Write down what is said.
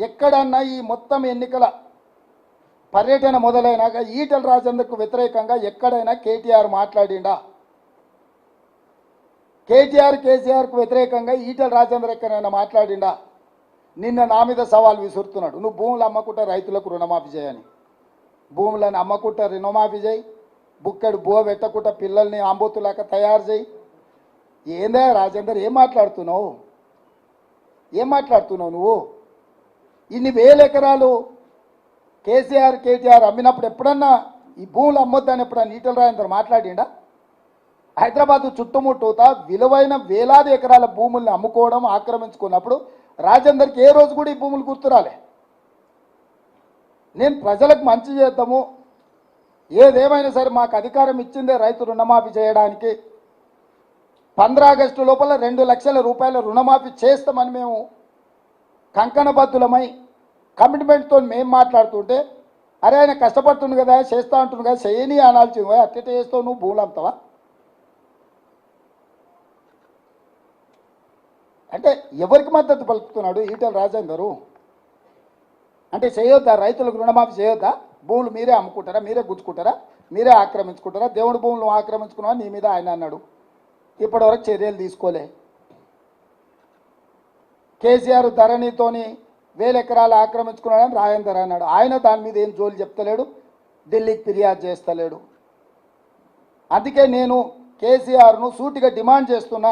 ఎక్కడన్నా ఈ మొత్తం ఎన్నికల పర్యటన మొదలైనాక ఈటెల రాజేందర్కు వ్యతిరేకంగా ఎక్కడైనా కేటీఆర్ మాట్లాడిండా? కేసీఆర్కు వ్యతిరేకంగా ఈటెల రాజేందర్ ఎక్కడైనా మాట్లాడిండా? నిన్న నా మీద సవాల్ విసురుతున్నాడు, నువ్వు భూములు అమ్మకుంటే రైతులకు రుణమాఫీ చేయని. భూములను అమ్మకుంటే రుణమాఫీ చేయి, బుక్కడు బువ పెట్టకుండా పిల్లల్ని ఆంబోతులాక తయారు చేయి. ఏందా రాజేందర్, ఏం మాట్లాడుతున్నావు? నువ్వు? ఇన్ని వేల ఎకరాలు కేటీఆర్ అమ్మినప్పుడు ఎప్పుడన్నా ఈ భూములు అమ్మొద్దని ఎప్పుడన్నా ఈటెల రాజేందర్ మాట్లాడిండా? హైదరాబాదు చుట్టుముట్టూతా విలువైన వేలాది ఎకరాల భూముల్ని అమ్ముకోవడం, ఆక్రమించుకున్నప్పుడు రాజేందర్కి ఏ రోజు కూడా ఈ భూములు గుర్తురాలే. నేను ప్రజలకు మంచి చేద్దాము, ఏదేమైనా సరే మాకు అధికారం ఇచ్చిందే రైతు రుణమాఫీ చేయడానికి, 15 ఆగస్టు లోపల 2 లక్షల రూపాయల రుణమాఫీ చేస్తామని మేము కంకణబద్ధులమై కమిట్మెంట్తో మేము మాట్లాడుతుంటే, అరే ఆయన కష్టపడుతుంది కదా, చేస్తా అంటుంది కదా, చేయని అనాల్సింది, అట్టెట చేస్తావు నువ్వు, భూములు అమ్ముతావా? అంటే ఎవరికి మద్దతు పలుకుతున్నాడు ఈటెల రాజేందరు? అంటే చేయొద్దా, రైతులకు రుణమాఫీ చేయొద్దా? భూములు మీరే అమ్ముకుంటారా, మీరే గుచ్చుకుంటారా, మీరే ఆక్రమించుకుంటారా? దేవుడి భూములు ఆక్రమించుకున్నావా నీ మీద ఆయన అన్నాడు, ఇప్పటివరకు చర్యలు తీసుకోలే. కేసీఆర్ ధరణితోని 1000 ఎకరాలు ఆక్రమించుకున్నాడని రాజేందర్ అన్నాడు, ఆయన దాని మీద ఏం జోలు చెప్తలేడు, ఢిల్లీకి ఫిర్యాదు చేస్తలేడు. అందుకే నేను కేసీఆర్ను సూటిగా డిమాండ్ చేస్తున్నా,